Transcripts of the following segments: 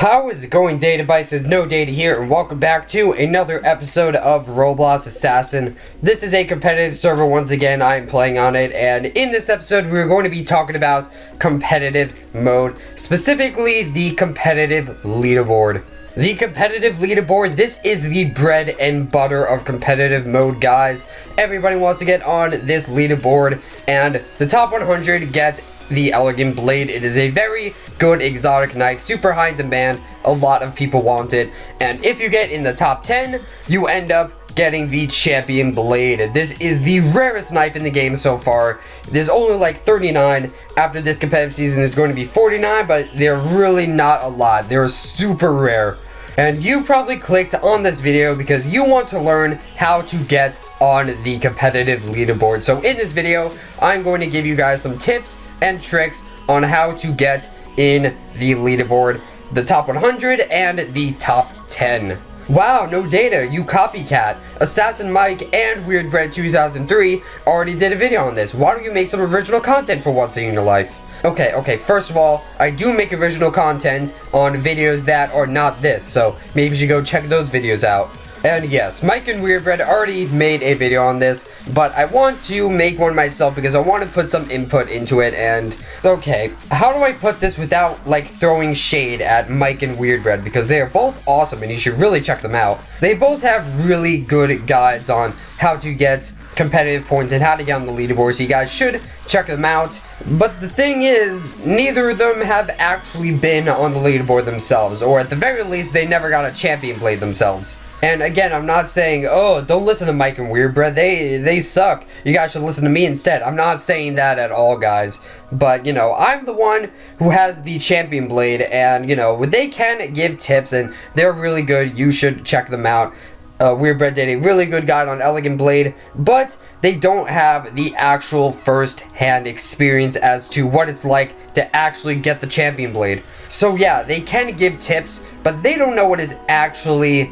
How is it going, Databytes? No Data here, and welcome back to another episode of Roblox Assassin. This is a competitive server once again. I'm playing on it, and in this episode we're going to be talking about competitive mode, specifically the competitive leaderboard. The competitive leaderboard, this is the bread and butter of competitive mode, guys. Everybody wants to get on this leaderboard, and the top 100 get the Elegant Blade. It is a very good exotic knife, super high in demand. A lot of people want it, and if you get in the top 10, you end up getting the Champion Blade. This is the rarest knife in the game so far. There's only like 39. After this competitive season, there's going to be 49, but they're really not a lot. They're super rare. And you probably clicked on this video because you want to learn how to get on the competitive leaderboard. So in this video, I'm going to give you guys some tips and tricks on how to get in the leaderboard, the top 100 and the top 10. Wow, no data, you copycat. Assassin Mike and Weirdbread 2003 already did a video on this. Why don't you make some original content for once in your life? Okay, first of all, I do make original content on videos that are not this, so maybe you should go check those videos out. And yes, Mike and Weirdbread already made a video on this, but I want to make one myself because I want to put some input into it. And okay, how do I put this without like throwing shade at Mike and Weirdbread, because they are both awesome and you should really check them out. They both have really good guides on how to get competitive points and how to get on the leaderboard, so you guys should check them out. But the thing is, neither of them have actually been on the leaderboard themselves, or at the very least they never got a champion blade themselves. And again, I'm not saying, oh, don't listen to Mike and Weirdbread, they suck, you guys should listen to me instead. I'm not saying that at all, guys. But, you know, I'm the one who has the champion blade, and, you know, they can give tips, and they're really good. You should check them out. Weirdbread did a really good guide on Elegant Blade, but they don't have the actual first-hand experience as to what it's like to actually get the Champion Blade. So yeah, they can give tips, but they don't know what it's actually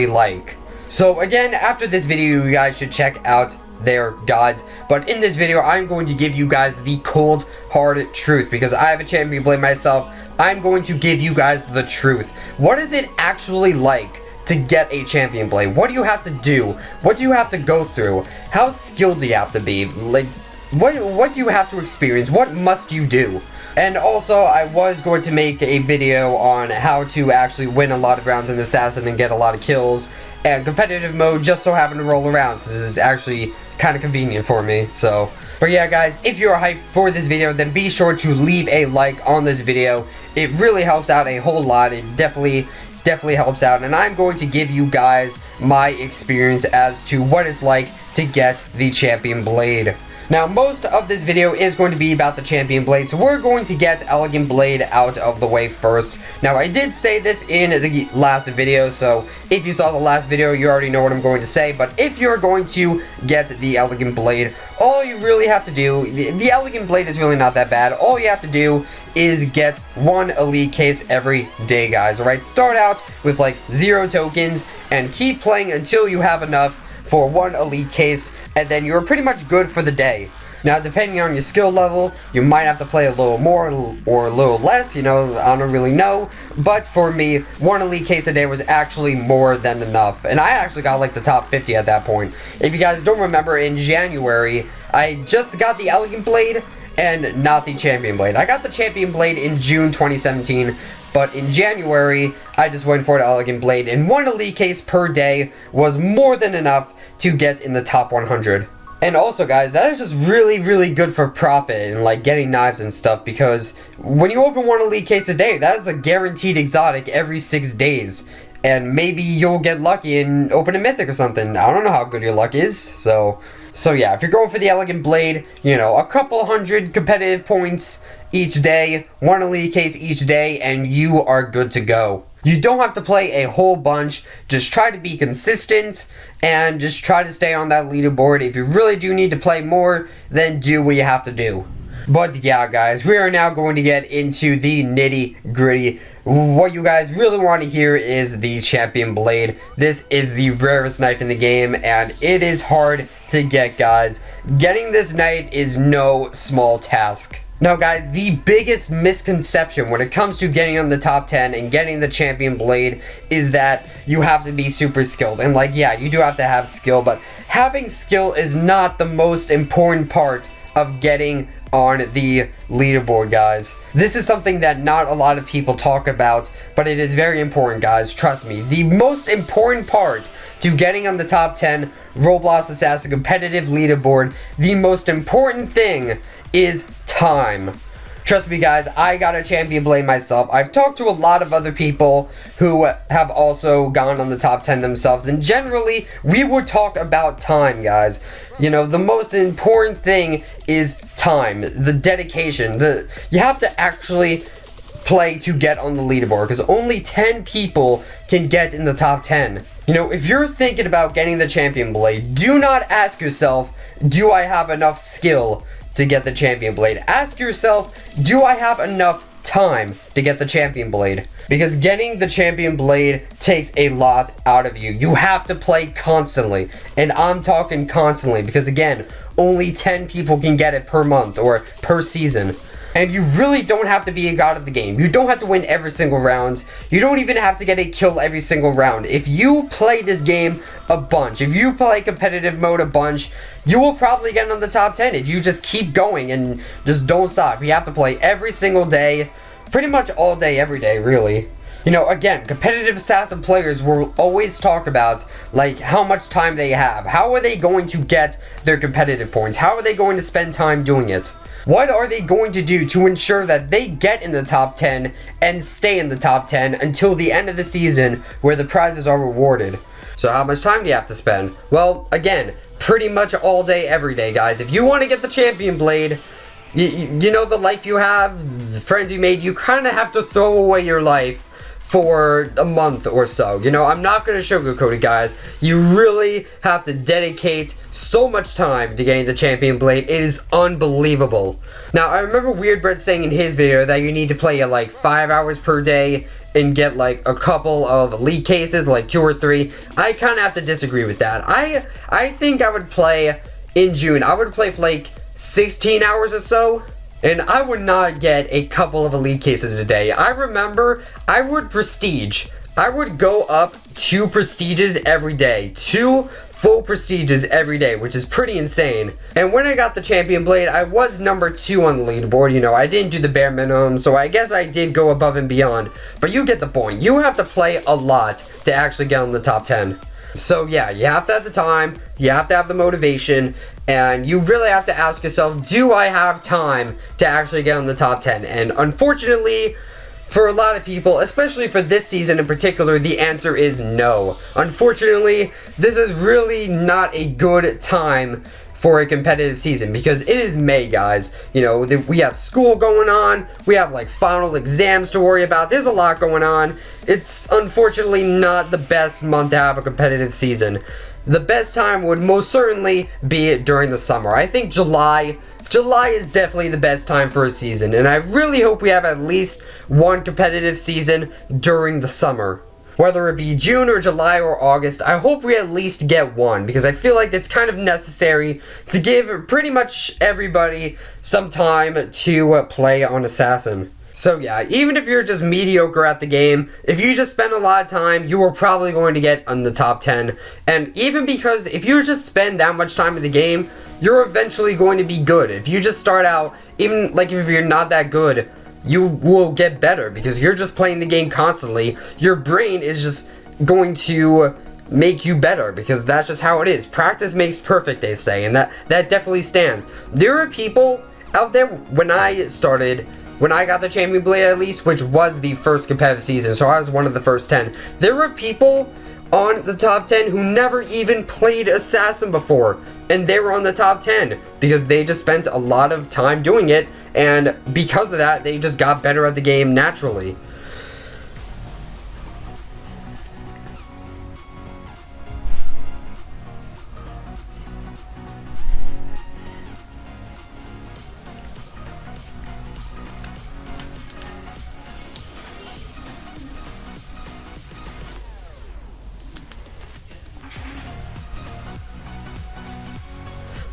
like. So again, after this video, you guys should check out their guides. But in this video, I'm going to give you guys the cold, hard truth, because I have a Champion Blade myself. I'm going to give you guys the truth. What is it actually like to get a Champion Blade? What do you have to do? What do you have to go through? How skilled do you have to be? Like, what do you have to experience? What must you do? And also, I was going to make a video on how to actually win a lot of rounds in Assassin and get a lot of kills, and competitive mode just so happened to roll around, so this is actually kind of convenient for me. So, but yeah, guys, if you're hyped for this video, then be sure to leave a like on this video. It really helps out a whole lot. It definitely helps out, and I'm going to give you guys my experience as to what it's like to get the Champion Blade. Now, most of this video is going to be about the Champion Blade, so we're going to get Elegant Blade out of the way first. Now, I did say this in the last video, so if you saw the last video, you already know what I'm going to say. But if you're going to get the Elegant Blade, all you really have to do, the Elegant Blade is really not that bad. All you have to do is get one elite case every day, guys. Alright, start out with like 0 tokens and keep playing until you have enough for one elite case, and then you're pretty much good for the day. Now, depending on your skill level, you might have to play a little more or a little less, you know, I don't really know. But for me, one elite case a day was actually more than enough, and I actually got like the top 50 at that point. If you guys don't remember, in January, I just got the Elegant Blade and not the Champion Blade. I got the Champion Blade in June 2017, but in January, I just went for the Elegant Blade, and one elite case per day was more than enough to get in the top 100. And also, guys, that is just really good for profit and like getting knives and stuff, because when you open one elite case a day, that is a guaranteed exotic every 6 days. And maybe you'll get lucky and open a mythic or something. I don't know how good your luck is, so yeah, if you're going for the Elegant Blade, you know, a couple hundred competitive points each day, one elite case each day, and you are good to go. You don't have to play a whole bunch, just try to be consistent, and just try to stay on that leaderboard. If you really do need to play more, then do what you have to do. But yeah, guys, we are now going to get into the nitty gritty. What you guys really want to hear is the Champion Blade. This is the rarest knife in the game, and it is hard to get, guys. Getting this knife is no small task. Now guys, the biggest misconception when it comes to getting on the top 10 and getting the champion blade is that you have to be super skilled. And like, yeah, you do have to have skill, but having skill is not the most important part of getting on the leaderboard, guys. This is something that not a lot of people talk about, but it is very important, guys. Trust me. The most important part to getting on the top 10 Roblox Assassin competitive leaderboard, the most important thing is time. Trust me, guys, I got a champion blade myself. I've talked to a lot of other people who have also gone on the top 10 themselves, and generally, we would talk about time, guys. You know, the most important thing is time, the dedication. You have to actually play to get on the leaderboard, because only 10 people can get in the top 10. You know, if you're thinking about getting the champion blade, do not ask yourself, do I have enough skill to get the champion blade? Ask yourself, do I have enough time to get the champion blade? Because getting the champion blade takes a lot out of you. You have to play constantly, and I'm talking constantly, because again, only 10 people can get it per month or per season. And you really don't have to be a god of the game. You don't have to win every single round. You don't even have to get a kill every single round. If you play this game a bunch, if you play competitive mode a bunch, you will probably get on the top 10 if you just keep going and just don't stop. You have to play every single day, pretty much all day, every day, really. You know, again, competitive assassin players will always talk about, like, how much time they have. How are they going to get their competitive points? How are they going to spend time doing it? What are they going to do to ensure that they get in the top 10 and stay in the top 10 until the end of the season where the prizes are rewarded? So how much time do you have to spend? Well, again, pretty much all day, every day, guys. If you want to get the champion blade, you know the life you have, the friends you made, you kind of have to throw away your life for a month or so. You know, I'm not going to sugarcoat it, guys. You really have to dedicate so much time to getting the champion blade. It is unbelievable. Now, I remember Weirdbread saying in his video that you need to play like 5 hours per day and get like a couple of elite cases, like 2 or 3. I kind of have to disagree with that. I think I would play in June. I would play for like 16 hours or so. And I would not get a couple of elite cases a day. I remember I would prestige. I would go up 2 prestiges every day. 2 full prestiges every day, which is pretty insane. And when I got the champion blade, I was number 2 on the leaderboard. You know, I didn't do the bare minimum, so I guess I did go above and beyond. But you get the point. You have to play a lot to actually get on the top 10. So yeah, you have to have the time, you have to have the motivation, and you really have to ask yourself, do I have time to actually get on the top 10? And unfortunately, for a lot of people, especially for this season in particular, the answer is no. Unfortunately, this is really not a good time for a competitive season, because it is May, guys. You know, we have school going on, we have like final exams to worry about, there's a lot going on. It's unfortunately not the best month to have a competitive season. The best time would most certainly be during the summer. I think July is definitely the best time for a season, and I really hope we have at least one competitive season during the summer. Whether it be June or July or August, I hope we at least get one, because I feel like it's kind of necessary to give pretty much everybody some time to play on Assassin. So yeah, even if you're just mediocre at the game, if you just spend a lot of time, you are probably going to get on the top 10. And even because if you just spend that much time in the game, you're eventually going to be good. If you just start out, even like if you're not that good, you will get better because you're just playing the game constantly. Your brain is just going to make you better because that's just how it is. Practice makes perfect, they say, and that definitely stands. There are people out there, when I got the champion blade at least, which was the first competitive season, so I was one of the first 10. There were people on the top 10 who never even played Assassin before, and they were on the top 10 because they just spent a lot of time doing it, and because of that, they just got better at the game naturally.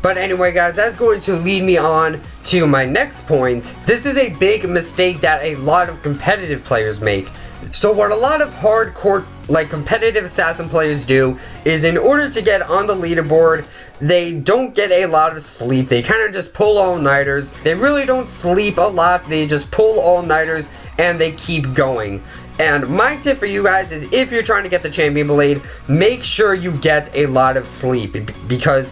But anyway, guys, that's going to lead me on to my next point. This is a big mistake that a lot of competitive players make. So what a lot of hardcore, like competitive assassin players do is, in order to get on the leaderboard, they don't get a lot of sleep. They kind of just pull all-nighters. They really don't sleep a lot. They just pull all-nighters and they keep going. And my tip for you guys is, if you're trying to get the champion blade, make sure you get a lot of sleep, because,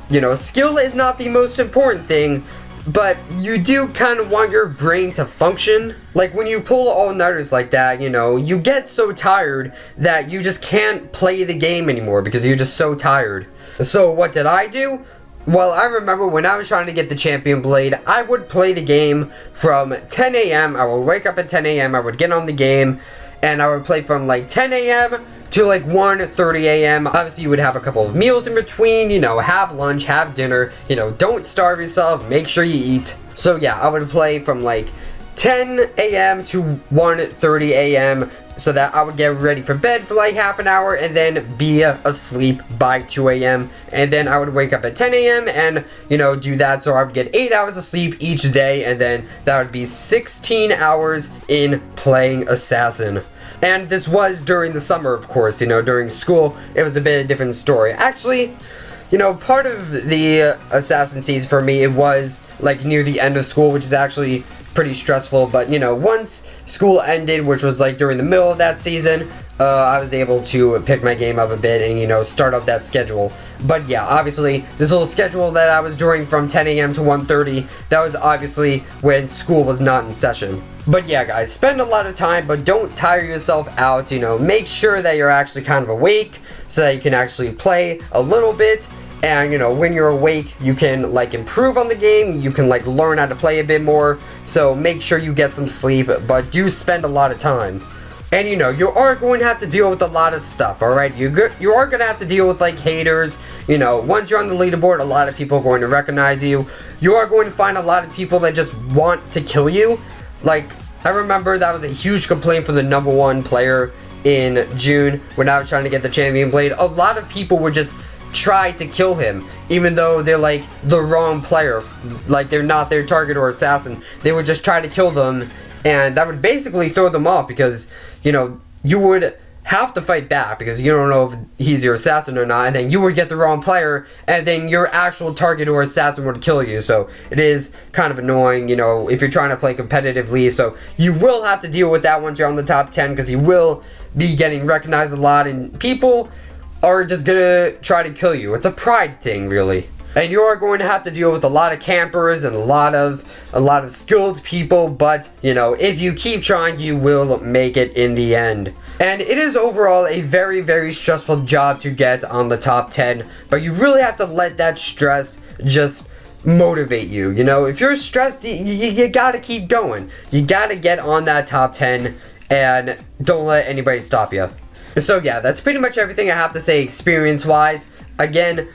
you know, skill is not the most important thing, but you do kind of want your brain to function. Like when you pull all-nighters like that, you know, you get so tired that you just can't play the game anymore because you're just so tired. So what did I do? Well, I remember when I was trying to get the champion blade, I would play the game from 10 a.m. I would wake up at 10 a.m. I would get on the game, and I would play from like 10 a.m. to like 1:30 a.m. Obviously, you would have a couple of meals in between, you know, have lunch, have dinner, you know, don't starve yourself, make sure you eat. So yeah, I would play from like 10 a.m. to 1:30 a.m. so that I would get ready for bed for like half an hour and then be asleep by 2 a.m. And then I would wake up at 10 a.m. and, you know, do that, so I would get 8 hours of sleep each day, and then that would be 16 hours in playing Assassin. And this was during the summer, of course. You know, during school, it was a bit of a different story. Actually, you know, part of the Assassin season for me, it was like near the end of school, which is actually pretty stressful. But, you know, once school ended, which was like during the middle of that season, I was able to pick my game up a bit and, you know, start up that schedule. But yeah, obviously, this little schedule that I was doing from 10 a.m. to 1:30, that was obviously when school was not in session. But yeah, guys, spend a lot of time, but don't tire yourself out. You know, make sure that you're actually kind of awake so that you can actually play a little bit. And, you know, when you're awake, you can, like, improve on the game. You can, like, learn how to play a bit more. So make sure you get some sleep, but do spend a lot of time. And, you know, you are going to have to deal with a lot of stuff, alright? You are going to have to deal with, like, haters. You know, once you're on the leaderboard, a lot of people are going to recognize you. You are going to find a lot of people that just want to kill you. Like, I remember that was a huge complaint from the #1 player in June when I was trying to get the champion blade. A lot of people would just try to kill him, even though they're like the wrong player, like they're not their target or assassin. They would just try to kill them, and that would basically throw them off, because, you know, you would have to fight back because you don't know if he's your assassin or not, and then you would get the wrong player, and then your actual target or assassin would kill you. So it is kind of annoying, you know, if you're trying to play competitively. So you will have to deal with that once you're on the top 10, because you will be getting recognized a lot, and people are just gonna try to kill you. It's a pride thing, really. And you are going to have to deal with a lot of campers and a lot of skilled people, but, you know, if you keep trying, you will make it in the end. And it is overall a very, very stressful job to get on the top 10, but you really have to let that stress just motivate you. You know, if you're stressed, you gotta keep going. You gotta get on that top 10, and don't let anybody stop you. So yeah, that's pretty much everything I have to say experience-wise. Again,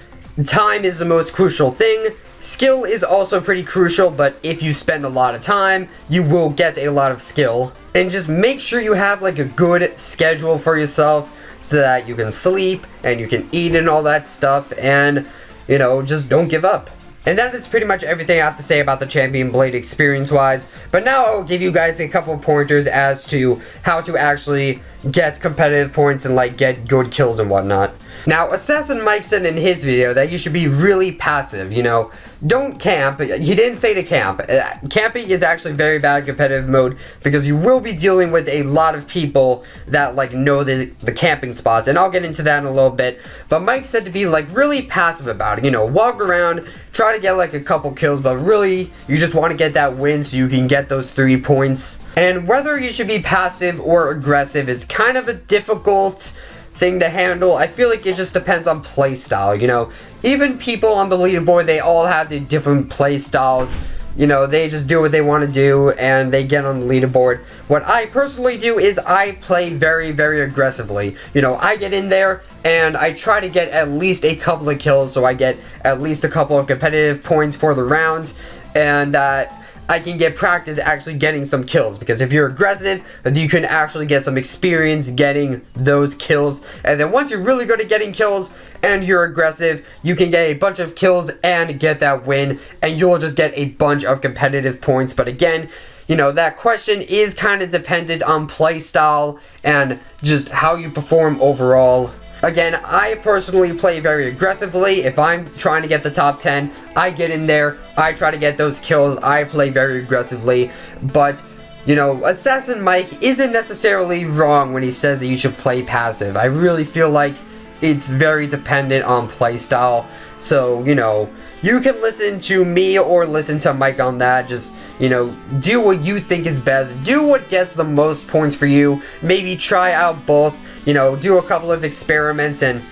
time is the most crucial thing. Skill is also pretty crucial, but if you spend a lot of time, you will get a lot of skill. And just make sure you have like a good schedule for yourself so that you can sleep and you can eat and all that stuff, and, you know, just don't give up. And that is pretty much everything I have to say about the champion blade experience-wise. But now I'll give you guys a couple of pointers as to how to actually get competitive points and, like, get good kills and whatnot. Now, Assassin Mike said in his video that you should be really passive, you know. Don't camp. He didn't say to camp. Camping is actually very bad in competitive mode, because you will be dealing with a lot of people that, like, know the camping spots, and I'll get into that in a little bit. But Mike said to be, like, really passive about it. You know, walk around, try to get, like, a couple kills, but really, you just want to get that win so you can get those 3 points. And whether you should be passive or aggressive is kind of a difficult thing to handle. I feel like it just depends on play style, you know. Even people on the leaderboard, they all have their different play styles. You know, they just do what they want to do and they get on the leaderboard. What I personally do is I play very, very aggressively. You know, I get in there and I try to get at least a couple of kills, so I get at least a couple of competitive points for the rounds, and that I can get practice actually getting some kills, because if you're aggressive, you can actually get some experience getting those kills. And then once you're really good at getting kills and you're aggressive, you can get a bunch of kills and get that win, and you'll just get a bunch of competitive points. But again, you know, that question is kind of dependent on play style and just how you perform overall. Again, I personally play very aggressively. If I'm trying to get the top 10, I get in there, I try to get those kills, I play very aggressively. But, you know, Assassin Mike isn't necessarily wrong when he says that you should play passive. I really feel like it's very dependent on play style. So, you know, you can listen to me or listen to Mike on that. Just, you know, do what you think is best. Do what gets the most points for you. Maybe try out both. You know, do a couple of experiments and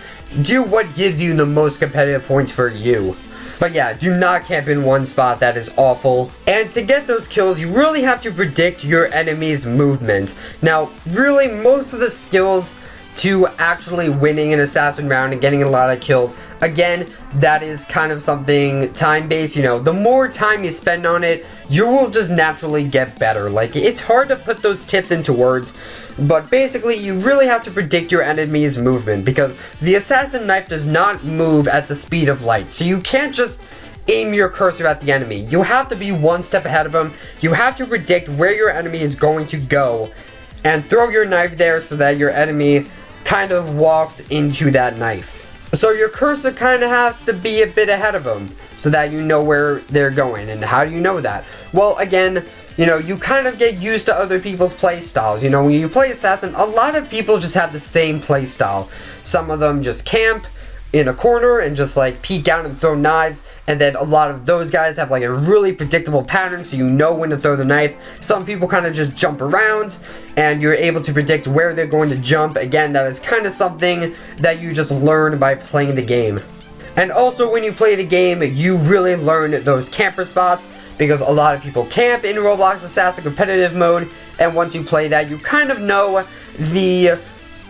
do what gives you the most competitive points for you. But yeah, do not camp in one spot. That is awful. And to get those kills, you really have to predict your enemy's movement. Now, really, most of the skills to actually winning an assassin round and getting a lot of kills, again, that is kind of something time-based. You know, the more time you spend on it, you will just naturally get better. Like, it's hard to put those tips into words, but basically you really have to predict your enemy's movement, because the assassin knife does not move at the speed of light. So you can't just aim your cursor at the enemy. You have to be one step ahead of him. You have to predict where your enemy is going to go and throw your knife there so that your enemy kind of walks into that knife. So your cursor kind of has to be a bit ahead of them so that you know where they're going. And how do you know that? Well, again, you know, you kind of get used to other people's play styles. You know, when you play Assassin, a lot of people just have the same play style. Some of them just camp in a corner and just like peek out and throw knives, and then a lot of those guys have like a really predictable pattern, so you know when to throw the knife. Some people kind of just jump around and you're able to predict where they're going to jump. Again, that is kind of something that you just learn by playing the game. And also when you play the game, you really learn those camper spots, because a lot of people camp in Roblox Assassin competitive mode, and once you play that, you kind of know the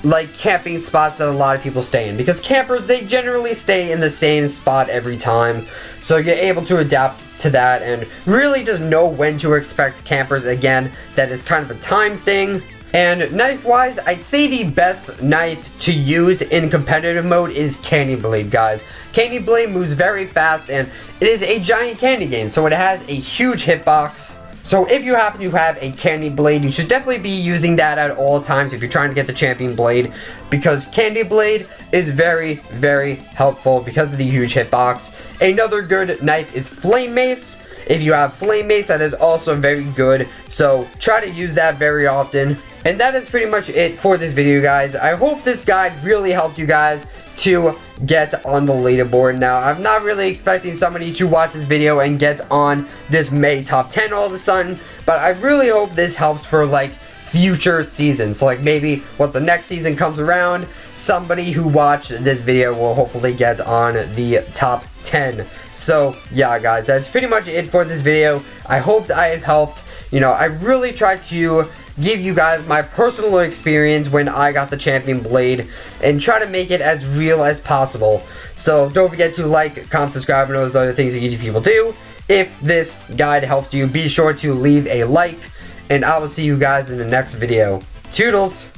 like camping spots that a lot of people stay in, because campers, they generally stay in the same spot every time, so you're able to adapt to that and really just know when to expect campers. Again, that is kind of a time thing. And knife wise, I'd say the best knife to use in competitive mode is Candy Blade, guys. Candy Blade moves very fast, and it is a giant candy cane, so it has a huge hitbox. So if you happen to have a Candy Blade, you should definitely be using that at all times if you're trying to get the Champion Blade, because Candy Blade is very, very helpful because of the huge hitbox. Another good knife is Flame Mace. If you have Flame Mace, that is also very good, so try to use that very often. And that is pretty much it for this video, guys. I hope this guide really helped you guys to get on the leaderboard. Now, I'm not really expecting somebody to watch this video and get on this May top 10 all of a sudden, but I really hope this helps for like future seasons. So like maybe once the next season comes around, somebody who watched this video will hopefully get on the top 10. So yeah, guys, that's pretty much it for this video. I hope I have helped. You know, I really tried to give you guys my personal experience when I got the Champion Blade and try to make it as real as possible. So don't forget to like, comment, subscribe, and those other things that YouTube people do. If this guide helped you, be sure to leave a like, and I will see you guys in the next video. Toodles!